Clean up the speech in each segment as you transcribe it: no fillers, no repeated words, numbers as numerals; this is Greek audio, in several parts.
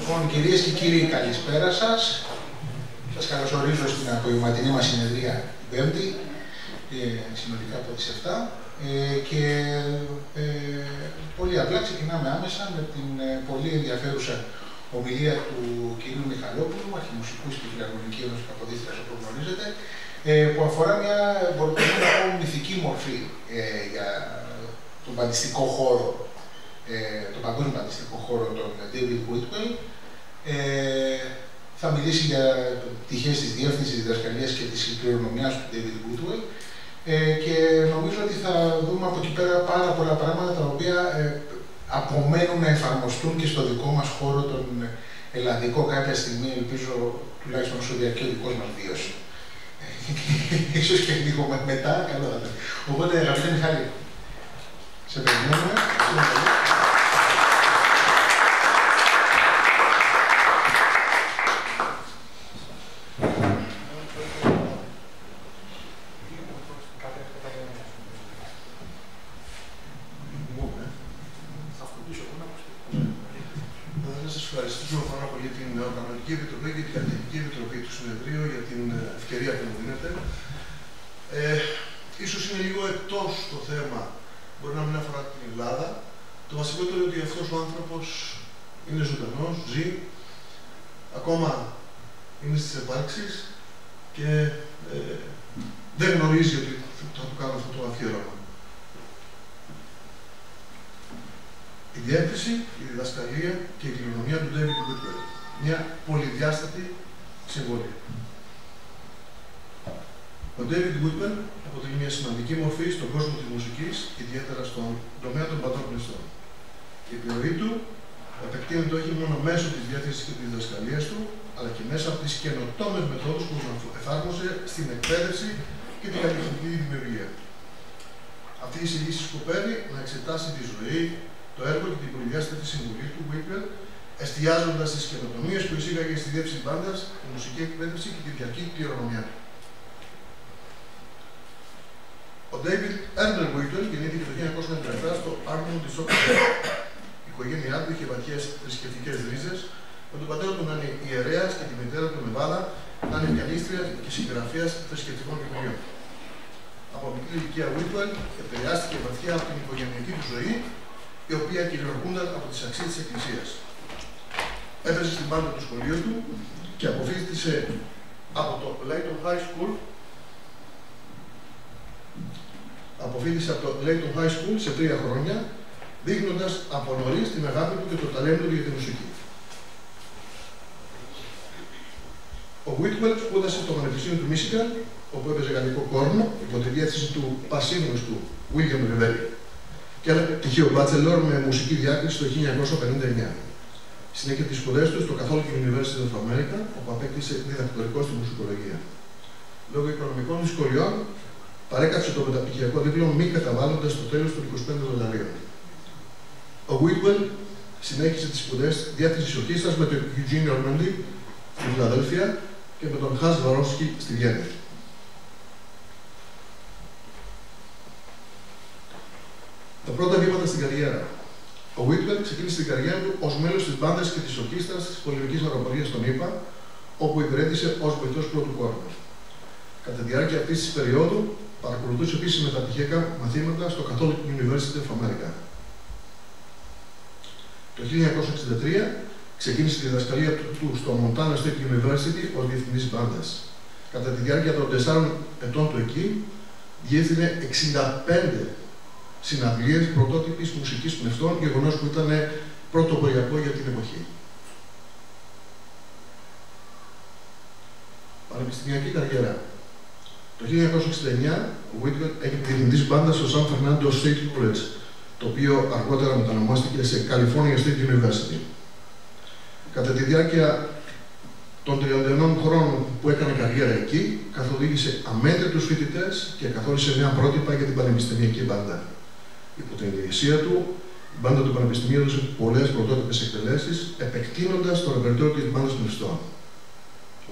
Λοιπόν, κυρίες και κύριοι, καλησπέρα σας. Σας καλωσορίζω στην απογευματινή μας συνεδρία την Πέμπτη, συνολικά από τις 7. Και πολύ απλά ξεκινάμε άμεσα με την πολύ ενδιαφέρουσα ομιλία του κυρίου Μιχαλόπουλου, αρχιμουσικού στη Φιλαρμονική Ένωση Καποδίστριας, όπως γνωρίζετε, που αφορά μια, μπορούμε να πω, μυθική μορφή για τον παντιστικό χώρο, τον παγκόσμιο παντιστικό χώρο, τον David Whitwell. Θα μιλήσει για πτυχές της διεύθυνσης διδασκαλίας και της κληρονομιάς του David Whitwell. Και νομίζω ότι θα δούμε από εκεί πέρα πάρα πολλά πράγματα τα οποία απομένουν να εφαρμοστούν και στο δικό μας χώρο, τον ελλαδικό, κάποια στιγμή, ελπίζω τουλάχιστον όσο διαρκεί ο δικός μας βίος. Ίσως και λίγο μετά, καλό θα ήταν. Οπότε, αγαπητέ Μιχάλη, σε περιμένουμε. Επιτροπή και την Κρατική Επιτροπή του Συνεδρίου για την ευκαιρία που μου δίνετε. Ίσως είναι λίγο εκτός το θέμα, μπορεί να μην αφορά την Ελλάδα. Το βασικότερο είναι ότι αυτός ο άνθρωπος είναι ζωντανός, ζει, ακόμα είναι στις επάρξεις και δεν γνωρίζει ότι θα του κάνω αυτό το αφιέρωμα. Η διεύθυνση, η διδασκαλία και η κληρονομιά του David Whitwell. Μια πολυδιάστατη συμβολή. Ο David Whitwell αποτελεί μια σημαντική μορφή στον κόσμο της μουσικής, ιδιαίτερα στον τομέα των πατρών πλαιστών. Η επιρροή του επεκτείνεται όχι μόνο μέσω της διεύθυνσης και της διδασκαλίας του, αλλά και μέσα από τις καινοτόμες μεθόδους που εφάρμοσε στην εκπαίδευση και την καλλιτεχνική δημιουργία. Αυτή η εισηγήση σκοπεύει να εξετάσει τη ζωή, το έργο και την πολυδιάστατη συμβολή του Whitwell, εστιάζοντας στις καινοτομίες που εισήγαγε στη διεύθυνση μπάντας, τη μουσική εκπαίδευση και τη διαρκή κληρονομιά. Ο David Ernest Whitwell γεννήθηκε το 1997 στο Armond της Oxford. Η οικογένειά του είχε βαθιές θρησκευτικές ρίζες, με τον πατέρα του να είναι ιερέας και τη μητέρα του Νεβάδα να είναι πιανίστρια και συγγραφέας θρησκευτικών βιβλίων. Από μικρή ηλικία Whitwell επηρεάστηκε βαθιά από την οικογενειακή του ζωή, η οποία κυριαρχούνταν από τις αξίες της Εκκλησίας. Έπαιζε στην μπάντα του σχολείου του και αποφύτησε από το Leighton High School. Αποφύτησε από το Leighton High School σε 3 χρόνια, δείχνοντας από νωρίς την αγάπη του και το ταλέντο του για τη μουσική. Ο Whitwell σπούδασε στο Πανεπιστήμιο του Μίσιγκαν, όπου έπαιζε γαλλικό κόρνο, υπό τη διεύθυνση του πασίγνωστου William Revelli, και ένα πτυχίο bachelor με μουσική διάκριση το 1959. Συνέχεια τις σπουδές του στο Catholic University of America, όπου απέκτησε διδακτορικό στη μουσικολογία. Λόγω οικονομικών δυσκολιών, παρέκαψε το μεταπτυχιακό δίπλωμα μη καταβάλλοντας το τέλος των $25. Ο Whitwell συνέχισε τις σπουδές διεύθυνσης ορχήστρας με τον Eugene Ormandy στη Φιλαδέλφια και με τον Hans Warowski στη Βιέννη. Τα πρώτα βήματα στην καριέρα. Ο Whitwell ξεκίνησε την καριέρα του ως μέλος της μπάντας και της ορχήστρας της πολεμικής αεροπορίας των ΗΠΑ, όπου υπηρέτησε ως βοηθός πρώτου κόρνου. Κατά τη διάρκεια αυτής της περίοδου, παρακολουθούσε επίσης μεταπτυχιακά μαθήματα στο Catholic University of America. Το 1963 ξεκίνησε τη διδασκαλία του στο Montana State University ως διευθυντής μπάντας. Κατά τη διάρκεια των 4 ετών του εκεί, διεύθυνε 65 συναυλίες πρωτότυπης μουσικής πνευστών, γεγονός που ήταν πρωτοποριακό για την εποχή. Πανεπιστημιακή καριέρα. Το 1969 ο Whitwell έγινε διευθυντής μπάντας στο San Fernando State College, το οποίο αργότερα μετανομάστηκε σε California State University. Κατά τη διάρκεια των 31 χρόνων που έκανε καριέρα εκεί, καθοδήγησε αμέτρητους φοιτητές και καθόρισε νέα πρότυπα για την πανεπιστημιακή μπάντα. Υπό την ηγεσία του, η μπάντα του Πανεπιστημίου έδωσε πολλές πρωτότυπες εκτελέσεις, επεκτείνοντας το ρεπερτόριο της μπάντας πνευστών.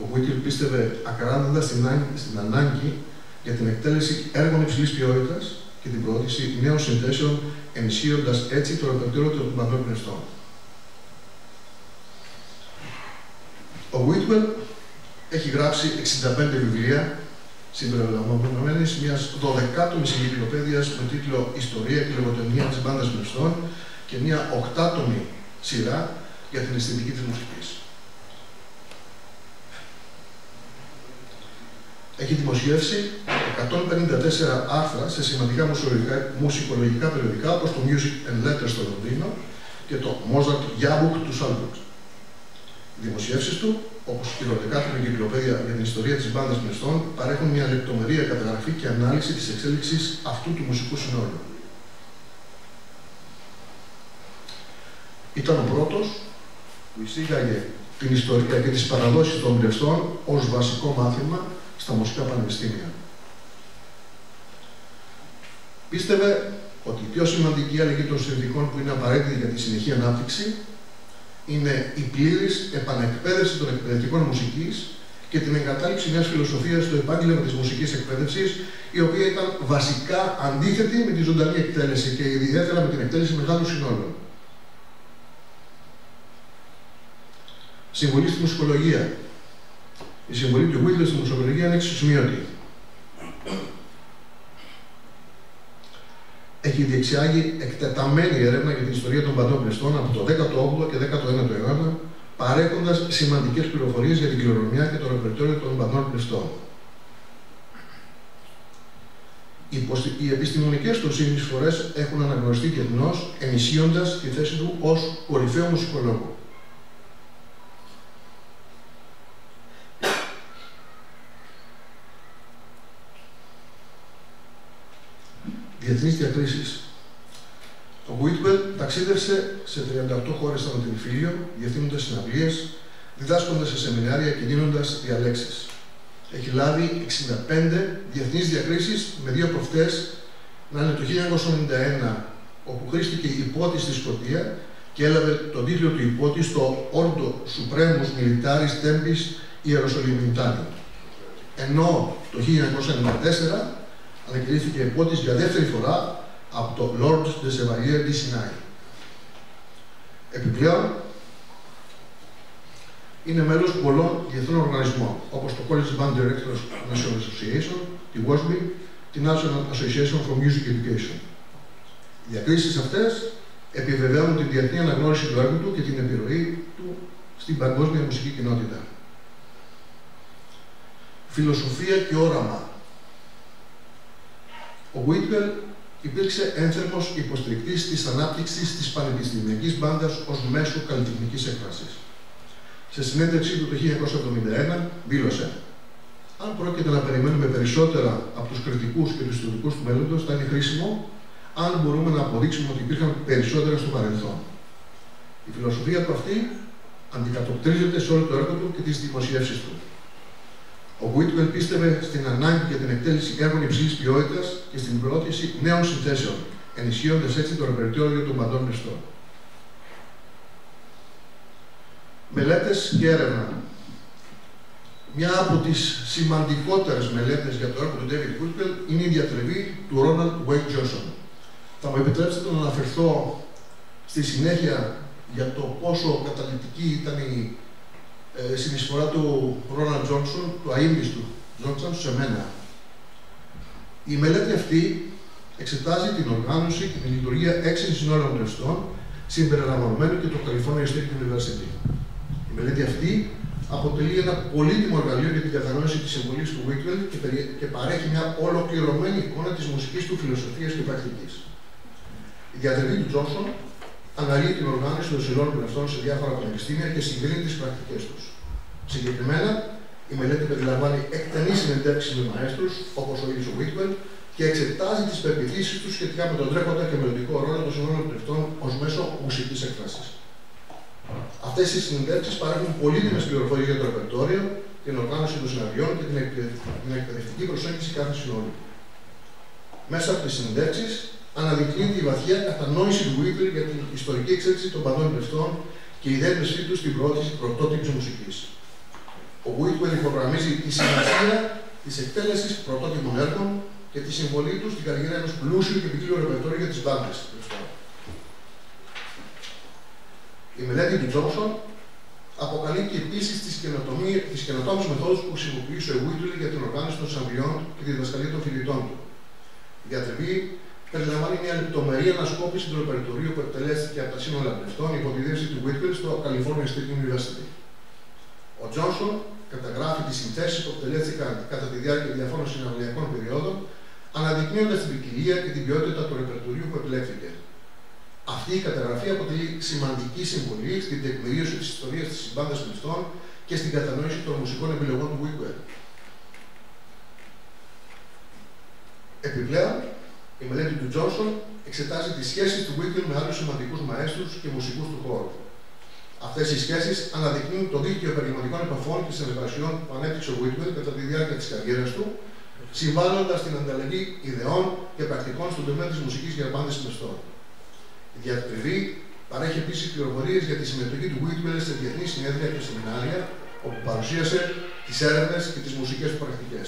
Ο Whitwell πίστευε ακράδαντα στην ανάγκη για την εκτέλεση έργων υψηλής ποιότητας και την προώθηση νέων συνθέσεων, ενισχύοντας έτσι το ρεπερτόριο των μπαντών πνευστών. Ο Whitwell έχει γράψει 65 βιβλία, συμπεριλαμβανομένης μιας 12άτομης εγκυκλοπαίδειας με τίτλο «Ιστορία και λογοτεχνία της μπάντας μνηστών» και μια 8άτομη σειρά για την αισθητική της μουσικής. Έχει δημοσιεύσει 154 άρθρα σε σημαντικά μουσικολογικά περιοδικά όπως το Music and Letters στο Λονδίνο και το Mozart Jahrbuch του Salzburg. Οι δημοσιεύσεις του, όπως η 12η εγκυκλοπαίδεια για την ιστορία της μπάντας μνηστών, παρέχουν μια λεπτομερή καταγραφή και ανάλυση της εξέλιξης αυτού του μουσικού συνόλου. Ήταν ο πρώτος που εισήγαγε την ιστορία και τις παραδόσεις των μνηστών ως βασικό μάθημα στα μουσικά πανεπιστήμια. Πίστευε ότι η πιο σημαντική αλλαγή των συνθηκών που είναι απαραίτητη για τη συνεχή ανάπτυξη είναι η πλήρης επανεκπαίδευση των εκπαιδευτικών μουσικής και την εγκατάλειψη μιας φιλοσοφίας στο επάγγελμα της μουσικής εκπαίδευσης, η οποία ήταν βασικά αντίθετη με τη ζωντανή εκτέλεση και ιδιαίτερα με την εκτέλεση μεγάλων συνόλων. Συμβολή στη μουσικολογία. Η συμβολή του Whitwell στη μουσικολογία είναι εξισημείωτη. Έχει διεξιάγει εκτεταμένη έρευνα για την ιστορία των μπαντών μνηστών από το 18ο και 19ο αιώνα, παρέχοντας σημαντικές πληροφορίες για την κληρονομιά και το ρεπερτόριο των μπαντών μνηστών. Οι επιστημονικές του συνεισφορές έχουν αναγνωριστεί διεθνώς, ενισχύοντας τη θέση του ως κορυφαίο μουσικολόγο. Διεθνείς διακρίσεις. Ο Whitwell ταξίδευσε σε 38 χώρες στο Ανατολικό, διευθύνοντας συναυλίες, διδάσκοντας σε σεμινάρια και δίνοντας διαλέξεις. Έχει λάβει 65 διεθνείς διακρίσεις, με δύο από αυτές να είναι το 1991, όπου χρήστηκε υπότης στη Σκωτία και έλαβε τον τίτλο του υπότη στο Ordo Supremus Militaris Tempis Hierosolimitani. Ενώ το 1994 ανακηρύχθηκε υπότης για δεύτερη φορά από το Lord de Chevalier du Sinai. Επιπλέον, είναι μέλος πολλών διεθνών οργανισμών, όπως το College Band Directors National Association, τη WASB, τη National Association for Music Education. Οι διακρίσεις αυτές επιβεβαίωνουν την διεθνή αναγνώριση του έργου του και την επιρροή του στην παγκόσμια μουσική κοινότητα. Φιλοσοφία και όραμα. Ο Whitwell υπήρξε ένθερμος υποστηρικτής της ανάπτυξης της πανεπιστημιακής μπάντας ως μέσο καλλιτεχνικής έκφρασης. Σε συνέντευξή του το 1971 δήλωσε: «Αν πρόκειται να περιμένουμε περισσότερα από τους κριτικούς και τους ιστορικούς του μέλλοντος, θα είναι χρήσιμο αν μπορούμε να αποδείξουμε ότι υπήρχαν περισσότερα στο παρελθόν». Η φιλοσοφία του αυτή αντικατοπτρίζεται σε όλο το έργο του και τις δημοσιεύσεις του. Ο Whitwell πίστευε στην ανάγκη για την εκτέλεση έργων υψηλής ποιότητας και στην προώθηση νέων συνθέσεων, ενισχύοντας έτσι το ρεπερτόριο των μπαντών μνηστών. Μελέτες και έρευνα. Μια από τις σημαντικότερες μελέτες για το έργο του David Whitwell είναι η διατριβή του Ronald Wayne Johnson. Θα μου επιτρέψετε να αναφερθώ στη συνέχεια για το πόσο καταλυτική ήταν η συνεισφορά του Ronald Johnson, του αείμνηστου Johnson, σε μένα. Η μελέτη αυτή εξετάζει την οργάνωση και την λειτουργία 6 συνόρων μνηστών, συμπεριλαμβανομένου και το California State University. Η μελέτη αυτή αποτελεί ένα πολύτιμο εργαλείο για την κατανόηση της συμβολής του Whitwell και παρέχει μια ολοκληρωμένη εικόνα της μουσικής του, φιλοσοφίας και πρακτικής. Η διατριβή του Johnson αναλύει την οργάνωση των συνόρων μνηστών σε διάφορα πανεπιστήμια και συγκρίνει τις πρακτικές τους. Συγκεκριμένα, η μελέτη περιλαμβάνει εκτενείς συνεντεύξεις με μαέστρους, όπως ο ίδιος ο Whitwell, και εξετάζει τις πεποιθήσεις τους σχετικά με τον τρέχοντα και μελλοντικό ρόλο των συνόρων μνηστών ως μέσο μουσικής έκφρασης. Αυτές οι συνεντεύξεις παρέχουν πολύτιμες πληροφορίες για το ρεπερτόριο, την οργάνωση των συναυλιών και την εκπαιδευτική προσέγγιση κάθε συνόλου. Μέσα από τις συνεντεύξεις αναδεικνύεται η βαθιά κατανόηση του Whitwell για την ιστορική εξέλιξη των μπαντών μνηστών και η δέσμευσή του στην προώθηση πρωτότυπης μουσικής. Ο Whitwell υπογραμμίζει τη σημασία της εκτέλεσης πρωτότυπων έργων και τη συμβολή του στην καριέρα ενός πλούσιου και ποικίλου ρεπερτόριου για τις μπάντες. Η μελέτη του Johnson Αποκαλύπτει επίσης τις καινοτόμες μεθόδους που χρησιμοποιούσε ο Whitwell για την οργάνωση των συναυλιών και τη διδασκαλία των φοιτητών του. Η διατριβή περιλαμβάνει μια λεπτομερή ανασκόπηση του ρεπερτορίου που εκτελέστηκε από τα σύνολα πνευστών υπό τη δίρεση του Whitwell στο California State University. Ο Τζόνσον καταγράφει τις συνθέσεις που εκτελέστηκαν κατά τη διάρκεια διαφόρων συναυλιακών περιόδων, αναδεικνύοντας την ποικιλία και την ποιότητα του ρεπερτορίου που επιλέχθηκε. Αυτή η καταγραφή αποτελεί σημαντική συμβολή στην τεκμηρίωση της ιστορίας της μπάντας πνευστών και στην κατανόηση των μουσικών επιλογών του Whitwell. Επιπλέον, η μελέτη του Τζόνσον εξετάζει τις σχέσεις του Whitwell με άλλους σημαντικούς μαέστρους και μουσικούς του χώρου. Αυτές οι σχέσεις αναδεικνύουν το δίκτυο επαγγελματικών επαφών και συνεργασιών που ανέπτυξε ο Whitwell κατά τη διάρκεια της καριέρας του, συμβάλλοντας στην ανταλλαγή ιδεών και πρακτικών στον τομέα της μουσικής για μπάντες πνευστών. Η διατριβή παρέχει επίσης πληροφορίες για τη συμμετοχή του Whitwell σε διεθνή συνέδρια και σεμινάρια, όπου παρουσίασε τις έρευνες και τις μουσικές του πρακτικές.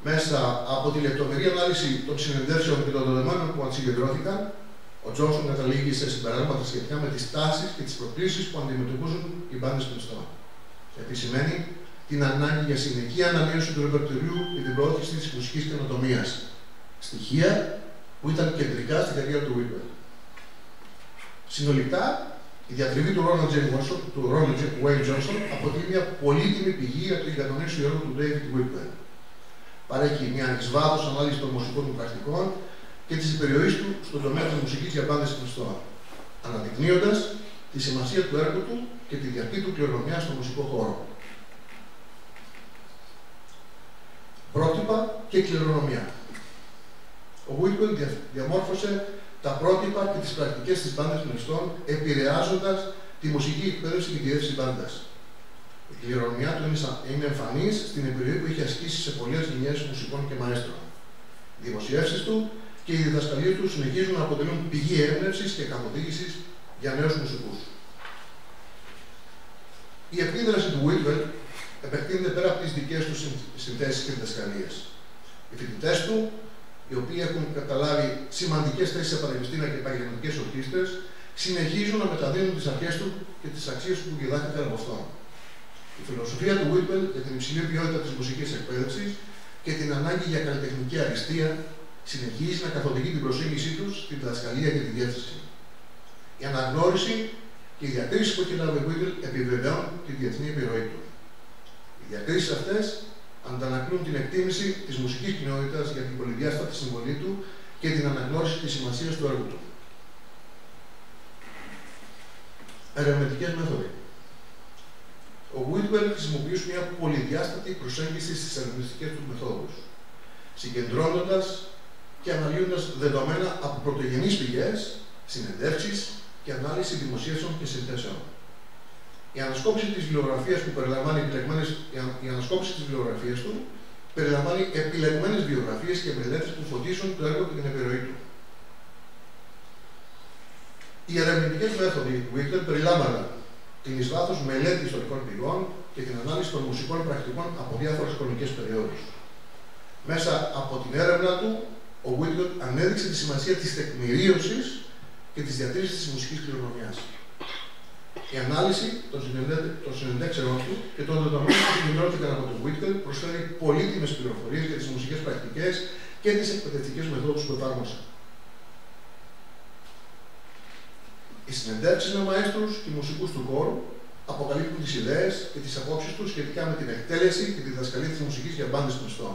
Μέσα από τη λεπτομερή ανάλυση των συνεντεύξεων και των δεδομένων που συγκεντρώθηκαν, ο Τζόνσον καταλήγει σε συμπεράσματα σχετικά με τις τάσεις και τις προκλήσεις που αντιμετωπίζουν οι μπάντες πνευστών. Επισημαίνει την ανάγκη για συνεχή ανανέωση του ρεπερτορίου και την προώθηση της μουσικής καινοτομίας. Στοιχεία που ήταν κεντρικά στην καριέρα του Whitwell. Συνολικά, η διατριβή του Ronald Wayne Johnson αποτελεί μια πολύτιμη πηγή για την κατανόηση του έργου του David Whitwell. Παρέχει μια εις βάθος ανάλυση των μουσικών του πρακτικών και της περιοχής του στον τομέα της μουσικής για μπάντες πνευστών, αναδεικνύοντας τη σημασία του έργου του και τη διαρκή του κληρονομιά στον μουσικό χώρο. Πρότυπα και κληρονομιά. Ο Whitwell διαμόρφωσε τα πρότυπα και τις πρακτικές της μπάντας πνευστών, επηρεάζοντας τη μουσική εκπαίδευση και τη διεύθυνση μπάντας. Η κληρονομιά του είναι εμφανής στην επιρροή που έχει ασκήσει σε πολλές γενιές μουσικών και μαέστρων. Οι δημοσιεύσεις του και οι διδασκαλίες του συνεχίζουν να αποτελούν πηγή έμπνευσης και καθοδήγησης για νέους μουσικούς. Η επίδραση του Whitwell επεκτείνεται πέρα από τις δικές του συνθέσεις και διδασκαλίες. Οι φοιτητές του, οι οποίοι έχουν καταλάβει σημαντικές θέσεις σε πανεπιστήμια και επαγγελματικές ορχήστρες, συνεχίζουν να μεταδίδουν τις αρχές του και τις αξίες του που διδάχθηκαν από αυτόν. Η φιλοσοφία του Whitwell για την υψηλή ποιότητα της μουσικής εκπαίδευσης και την ανάγκη για καλλιτεχνική αριστεία συνεχίζει να καθοδηγεί την προσέγγιση τους στην διδασκαλία και τη διεύθυνση. Η αναγνώριση και οι διακρίσεις που έχει λάβει ο Whitwell επιβεβαιώνουν τη διεθνή επιρροή του. Οι διακρίσεις αυτές αντανακλούν την εκτίμηση της μουσικής κοινότητας για την πολυδιάστατη συμβολή του και την αναγνώριση της σημασίας του έργου του. Ερευνητικές μέθοδοι. Ο Whitwell χρησιμοποιούσε μια πολυδιάστατη προσέγγιση στις ερευνητικές του μεθόδους, συγκεντρώνοντας και αναλύοντας δεδομένα από πρωτογενείς πηγές, συνεντεύξεις και ανάλυση δημοσίευσεων και συνθέσεων. Η ανασκόπηση της βιβλιογραφίας του περιλαμβάνει επιλεγμένες βιογραφίες και μελέτες που φωτίζουν το έργο και την επιρροή του. Οι ερευνητικές μέθοδοι του Whitwell περιλάμβαναν την εις βάθος μελέτη ιστορικών πηγών και την ανάλυση των μουσικών πρακτικών από διάφορες χρονικές περιόδους. Μέσα από την έρευνα του, ο Whitwell ανέδειξε τη σημασία της τεκμηρίωσης και της διατήρησης της μουσικής κληρονομιάς. Η ανάλυση των συνεντεύξεων του και των δεδομένων που συγκεντρώθηκαν από τον Whitwell προσφέρει πολύτιμες πληροφορίες για τις μουσικές πρακτικές και τις εκπαιδευτικές μεθόδους που εφάρμοσε. Οι συνεντεύξεις με μαέστρους και μουσικούς του χώρου αποκαλύπτουν τις ιδέες και τις απόψεις τους σχετικά με την εκτέλεση και τη διδασκαλία της μουσικής για μπάντες πνευστών.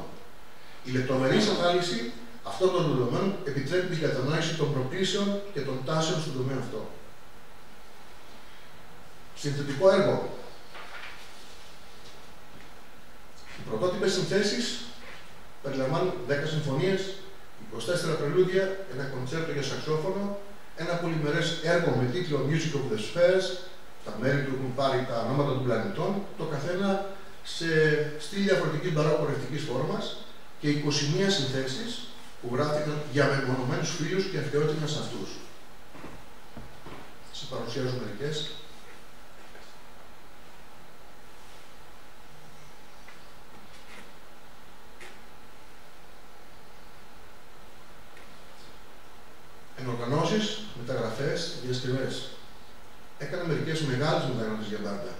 Η λεπτομερής ανάλυση αυτών των δεδομένων επιτρέπει την κατανόηση των προκλήσεων και των τάσεων στον τομέα αυτό. Συνθετικό έργο. Οι πρωτότυπες συνθέσεις περιλαμβάνουν 10 συμφωνίες, 24 πρελούδια, ένα κοντσέρτο για σαξόφωνο, ένα πολυμερές έργο με τίτλο Music of the Spheres, τα μέρη του έχουν πάρει τα ονόματα των πλανητών, το καθένα σε στυλ διαφορετικής μπαρόκο-ρευτικής φόρμας και 21 συνθέσεις που γράφτηκαν για μεμονωμένους φίλους και αρχαιότητα σε αυτούς. Σας παρουσιάζω μερικές. Ενοργανώσεις, μεταγραφές, διασκευές. Έκανε μερικές μεγάλες μεταγραφές για μπάντα.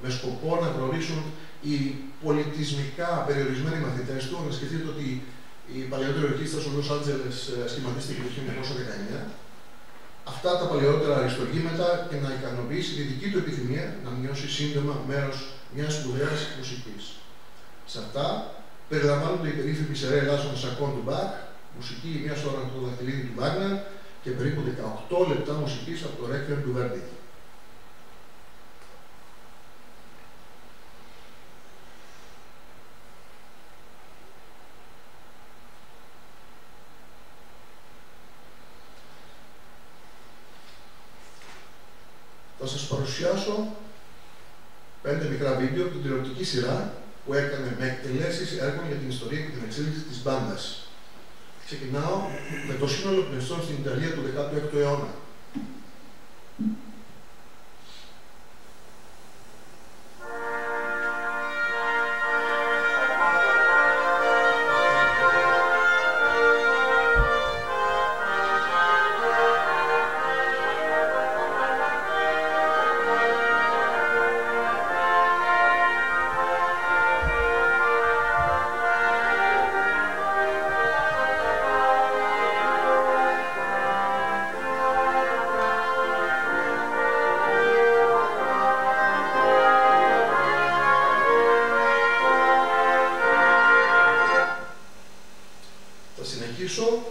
Με σκοπό να γνωρίσουν οι πολιτισμικά περιορισμένοι μαθητές του. Να σκεφτείτε ότι η παλαιότερη ορχήστρα στο Λος Άντζελες σχηματίστηκε το 1919. Αυτά τα παλαιότερα αριστουργήματα και να ικανοποιήσει τη δική του επιθυμία να μειώσει σύντομα μέρος μιας σπουδαίας μουσικής. Σε αυτά περιλαμβάνονται οι περίφημοι σερέ Ελλάσσον Σακών του Μπαχ, μουσική μιας ώρας από το δαχτυλίδι του Βάγνερ και περίπου 18 λεπτά μουσικής από το Ρέκβιεμ του Βέρντι. Θα σας παρουσιάσω 5 μικρά βίντεο από την τηλεοπτική σειρά που έκανε με εκτελέσεις έργων για την ιστορία και την εξέλιξη της μπάντας. Ξεκινάω με το σύνολο πνευστών στην Ιταλία του 16ου αιώνα.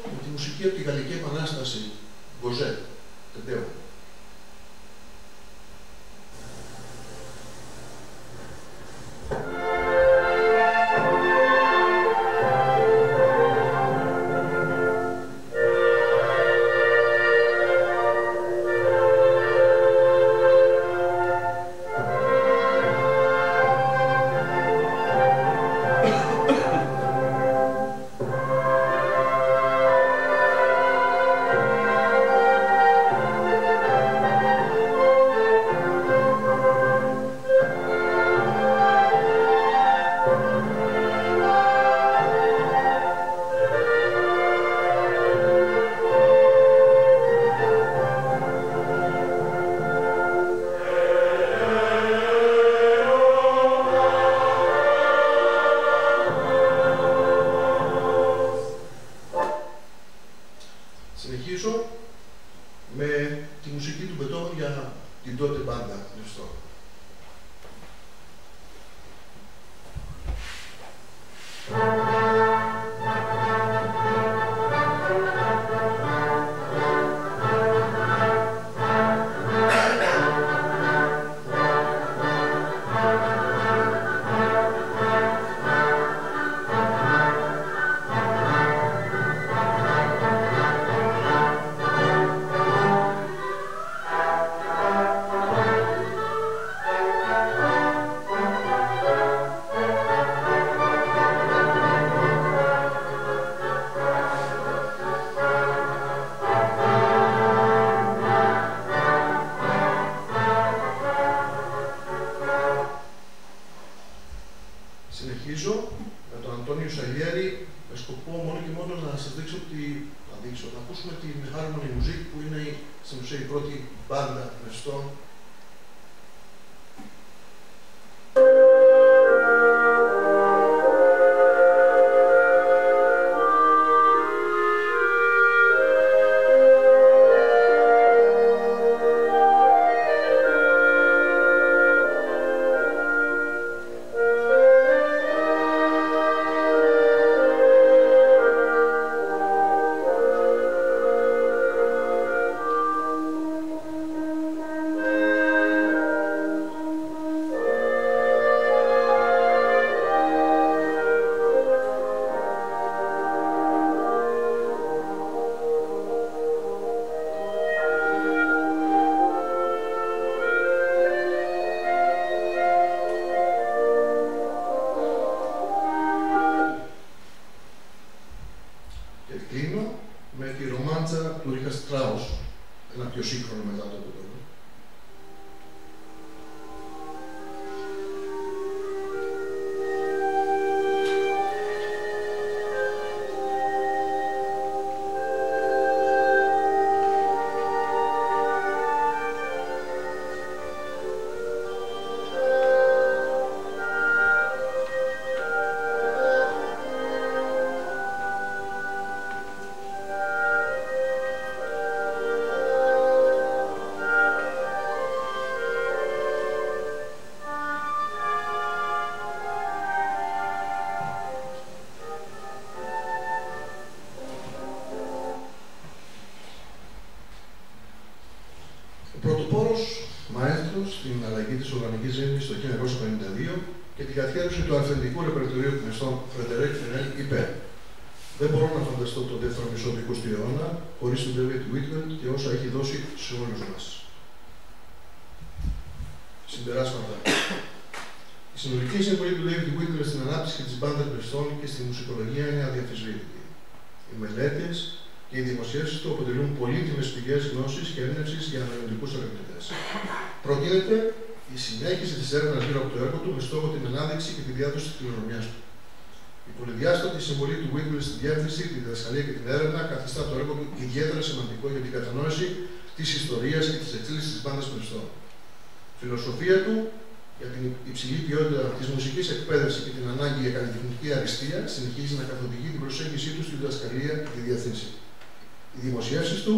Με τη μουσική από τη Γαλλική Επανάσταση, Μποζέ, Τεντέο. Συνεχίζω με τη μουσική του Μπετόβεν για την τότε μπάντα πνευστών. Συνεχίζω με τον Αντώνιο Σαλιέρη με σκοπό μόνο και μόνο να σας δείξω να ακούσουμε την Harmony Music που είναι στην ουσία η πρώτη μπάντα πνευστών. στην αλλαγή της οργανικής ζήμης το 1952 και την καθιέρωση του αυθεντικού ρεπερτορίου μεσών Φρεντερίκ Φινέλ είπε: Δεν μπορώ να φανταστώ τον δεύτερο μισό του 20ου αιώνα χωρίς τον David Whitwell και όσα έχει δώσει σε όλους μας. Συμπεράσματα. Η συνολική συμβολή του David Whitwell στην ανάπτυξη της μπάντας Bristol και στη μουσικολογία είναι αδιαμφισβήτητη. Οι μελέτες και οι δημοσιεύσεις του αποτελούν πολύτιμες πηγές γνώσης και έμπνευσης για μελλοντικούς ερευνητές. Προτείνεται η συνέχιση της έρευνας γύρω από το έργο του με στόχο την ανάδειξη και τη διάδοση της κληρονομιάς του. Η πολυδιάστατη συμβολή του Whitwell στη διεύθυνση, τη διδασκαλία και την έρευνα καθιστά το έργο του ιδιαίτερα σημαντικό για την κατανόηση της ιστορίας και της εξέλιξης της μπάντας Bristol. Η φιλοσοφία του για την υψηλή ποιότητα της μουσικής εκπαίδευσης και την ανάγκη για καλλιτεχνική αριστεία συνεχίζει να καθοδηγεί την προσέγγιση του στη διδασκαλία και τη διεύθυνση. Οι δημοσιεύσεις του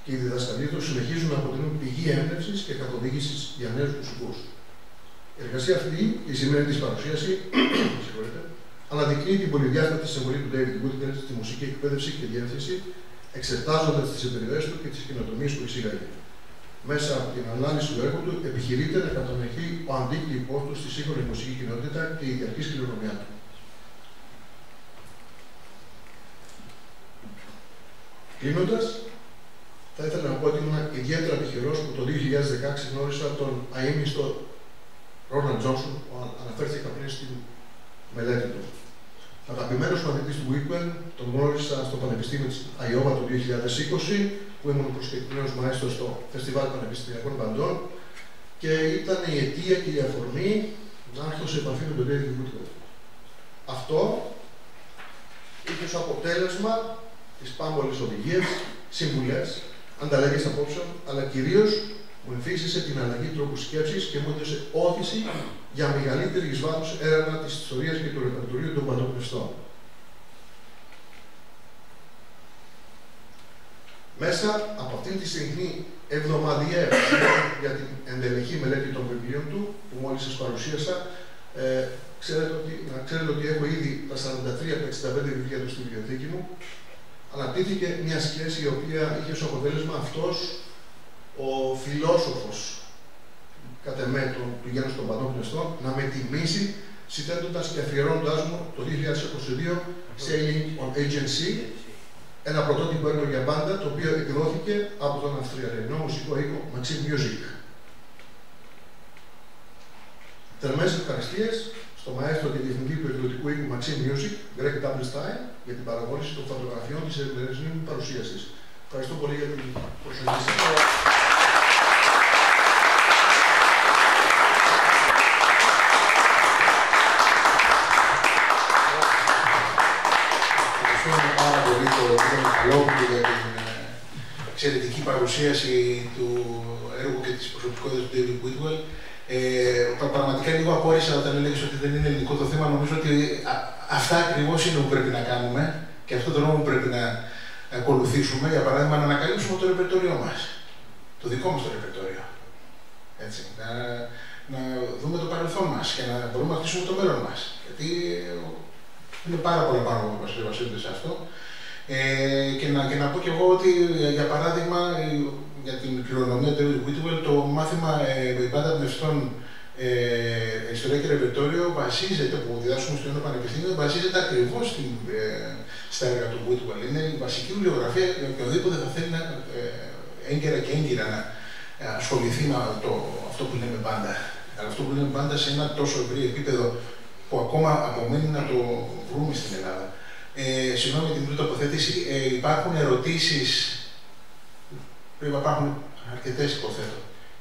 και οι διδασκαλίες του συνεχίζουν να αποτελούν πηγή έμπνευσης και καθοδήγησης για νέους μουσικούς. Η εργασία αυτή, η σημερινή της παρουσίαση, αναδεικνύει την πολυδιάστατη συμβολή του David Whitwell στη μουσική εκπαίδευση και διεύθυνση, εξετάζοντας τις εμπειρίες του και τις καινοτομίες που εισήγαγε. Μέσα από την ανάλυση του έργου του, επιχειρείται να κατανοηθεί ο αντίκτυπος του στη σύγχρονη μουσική κοινότητα και η διαρκής κληρονομιά του. Κλείνοντας, θα ήθελα να πω ότι ήμουν ιδιαίτερα τυχερός που το 2016 γνώρισα τον αείμνηστο Ρόναλντ Τζόνσον, που αναφέρθηκα πριν στην μελέτη του. Αγαπημένος μαθητής του Whitwell, τον γνώρισα στο Πανεπιστήμιο της Αϊόβα το 2020, που ήμουν προσκεκλημένος μαέστρος στο Φεστιβάλ Πανεπιστημιακών Μπαντών και ήταν η αιτία και η αφορμή να έρθω σε επαφή με τον David Whitwell. Αυτό είχε ως αποτέλεσμα τις πάμπολες οδηγίες, συμβουλές, ανταλλαγές απόψεων, αλλά κυρίως μου εμφύσισε την αλλαγή τρόπου σκέψης και μου έδωσε όθηση για μεγαλύτερη εις βάθος έρευνα της ιστορίας και του ρεπερτορίου των παντοπνευστών. Μέσα από αυτήν τη συχνή εβδομαδιαία για την εντελεχή μελέτη των βιβλίων του, που μόλις σας παρουσίασα, ξέρετε ότι έχω ήδη τα 43 από τα 65 βιβλία του στη βιβλιοθήκη μου, αναπτύχθηκε μια σχέση η οποία είχε ως αποτέλεσμα αυτός ο φιλόσοφος, κατά εμέ, του γένους των παντοπνευστών, να με τιμήσει, συνθέτοντας και αφιερώνοντας μου το 2022 Sailing on Agency, ένα πρωτότυπο έργο για μπάντα, το οποίο εκδόθηκε από τον Αυστραλιανό μουσικό οίκο Maxim Music. Θερμές ευχαριστίες στο μαέστρο και διευθυντή του εκδοτικού οίκου Maxim Music, Greg Doublestein, για την παραγώγηση των φωτογραφιών της ερευνητικής μου παρουσίασης. Ευχαριστώ πολύ για την προσοχή σας. Πάρα πολύ τον κύριο Μιχαλόπουλο για την εξαιρετική παρουσίαση του έργου και της προσωπικότητας του David Whitwell. Πραγματικά λίγο απόρρισα όταν έλεγες ότι δεν είναι ελληνικό το θέμα. Νομίζω ότι αυτά ακριβώς είναι που πρέπει να κάνουμε και αυτό το νόμο που πρέπει να ακολουθήσουμε. Για παράδειγμα, να ανακαλύψουμε το ρεπερτόριό μας. Το δικό μας το ρεπερτόριο. Έτσι. Να δούμε το παρελθόν μας και να μπορούμε να χτίσουμε το μέλλον μας. Γιατί είναι πάρα πολλά πάνω που μας βασίζονται σε αυτό. Και να πω κι εγώ ότι, για παράδειγμα, για την κληρονομία του David Whitwell, το μάθημα μπάντα πνευστών ιστορία και ρεπερτόριο βασίζεται, που διδάσκουμε στο Ινωμένο Πανεπιστήμιο, βασίζεται ακριβώς στα έργα του Whitwell. Είναι η βασική βιβλιογραφία για οποιοδήποτε θα θέλει έγκαιρα και έγκυρα να ασχοληθεί με αυτό που λέμε μπάντα. Αλλά αυτό που λέμε μπάντα σε ένα τόσο ευρύ επίπεδο που ακόμα απομένει να το βρούμε στην Ελλάδα. Συγγνώμη για την πρώτη τοποθέτηση, υπάρχουν ερωτήσεις, πρέπει να υπάρχουν αρκετές, υποθέτω,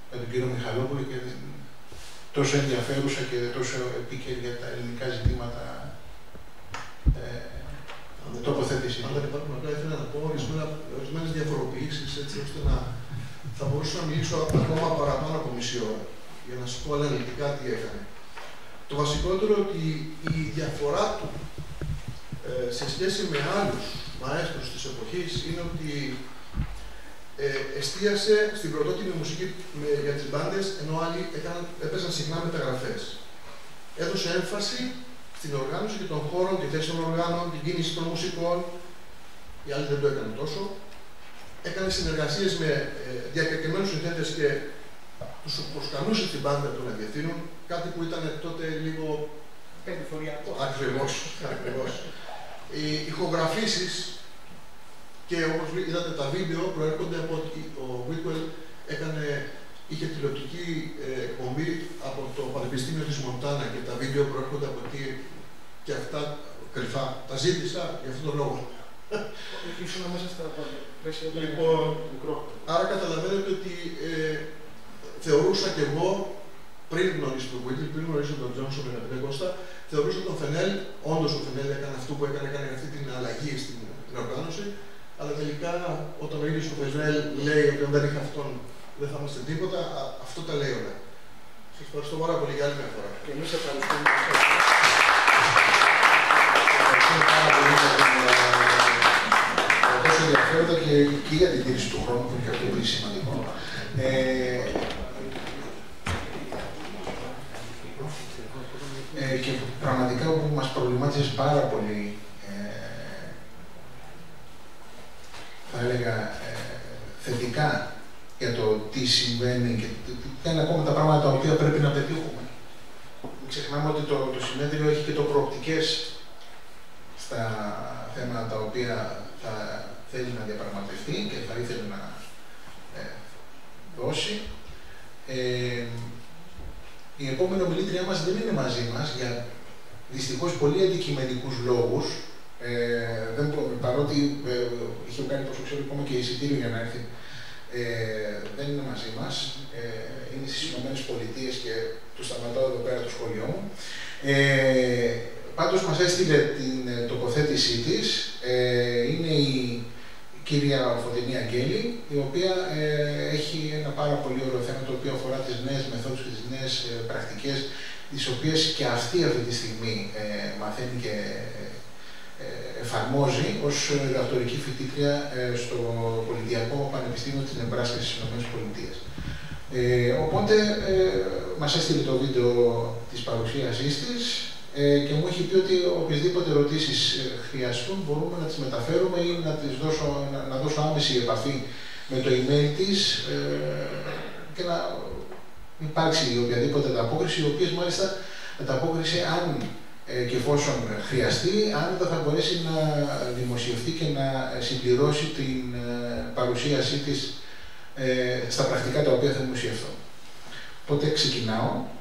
με τον κύριο Μιχαλόπουλο και τόσο ενδιαφέρουσα και τόσο επίκαιρη για τα ελληνικά ζητήματα τοποθέτηση. Αν δεν υπάρχουν, απλά ήθελα να πω ορισμένες διαφοροποιήσεις, έτσι ώστε να θα μπορούσα να μιλήσω ακόμα παραπάνω από μισή ώρα, για να σου πω αναλυτικά τι έκανε. Το βασικότερο ότι η διαφορά του σε σχέση με άλλους μαέστρους της εποχής είναι ότι εστίασε στην πρωτότυπη μουσική για τις μπάντες, ενώ άλλοι έπαιζαν συχνά μεταγραφές. Έδωσε έμφαση στην οργάνωση και των χώρων, τη θέση των οργάνων, την κίνηση των μουσικών. Οι άλλοι δεν το έκαναν τόσο. Έκανε συνεργασίες με διακεκριμένους συνθέτες και που σου προσκαλούσε την μπάντα των Αδιαθήνων, κάτι που ήταν τότε λίγο περιθωριακό. Ακριβώς. Οι ηχογραφήσεις και όπως είδατε τα βίντεο προέρχονται από ότι ο Whitwell είχε τηλεοπτική εκπομπή από το Πανεπιστήμιο της Μοντάνα και τα βίντεο προέρχονται από εκεί και αυτά κρυφά. Τα ζήτησα για αυτόν τον λόγο. Ήσουν μέσα στα πλαίσια του μικρό. Άρα καταλαβαίνετε ότι θεωρούσα κι εγώ, πριν γνωρίσω τον Whitwell, πριν γνωρίσω τον Τζόνσον με τον Κώστα, θεωρούσα τον Φενέλ, όντως ο Φενέλ έκανε αυτό που έκανε αυτή την αλλαγή στην οργάνωση, αλλά τελικά όταν ο ίδιος ο Φενέλ λέει ότι αν δεν είχε αυτόν δεν θα είμαστε τίποτα, αυτό τα λέει όλα. Σας ευχαριστώ πάρα πολύ για άλλη μια φορά. Και εμείς ευχαριστούμε. Τόσο ενδιαφέροντα και για την τήρηση του χρόνου, που είναι και αυτό πολύ σημαντικό. Και πραγματικά που μας προβλημάτισε πάρα πολύ, θα έλεγα, θετικά για το τι συμβαίνει και ποια είναι ακόμα τα πράγματα τα οποία πρέπει να πετύχουμε. Μην ξεχνάμε ότι το συνέδριο έχει και το προοπτικές στα θέματα τα οποία θα θέλει να διαπραγματευτεί και θα ήθελε να δώσει. Η επόμενη ομιλήτριά μας δεν είναι μαζί μας για δυστυχώς πολύ αντικειμενικούς λόγους. Παρότι είχε κάνει, όπως ξέρω, ακόμα και εισιτήριο για να έρθει, δεν είναι μαζί μας. Είναι στις Ηνωμένες Πολιτείες και του σταματάω εδώ πέρα το σχολείο μου. Πάντως μας έστειλε την τοποθέτησή της. Είναι η κυρία Φωτεινή Αγγέλη, η οποία έχει ένα πάρα πολύ ωραίο θέμα το οποίο αφορά τις νέες μεθόδους και τις νέες πρακτικές, τις οποίες και αυτή τη στιγμή μαθαίνει και εφαρμόζει ως διδακτορική φοιτήτρια στο Πολιτιακό Πανεπιστήμιο της Νεμπράσκα στις ΗΠΑ. Οπότε μας έστειλε το βίντεο της παρουσίασής της και μου έχει πει ότι οποιασδήποτε ερωτήσεις χρειαστούν μπορούμε να τις μεταφέρουμε ή να δώσω άμεση επαφή με το email της και να υπάρξει οποιαδήποτε ανταπόκριση, οι οποίες μάλιστα ανταπόκριση αν και εφόσον χρειαστεί, αν δεν θα μπορέσει να δημοσιευτεί και να συμπληρώσει την παρουσίασή της στα πρακτικά τα οποία θα δημοσιευτώ. Οπότε ξεκινάω.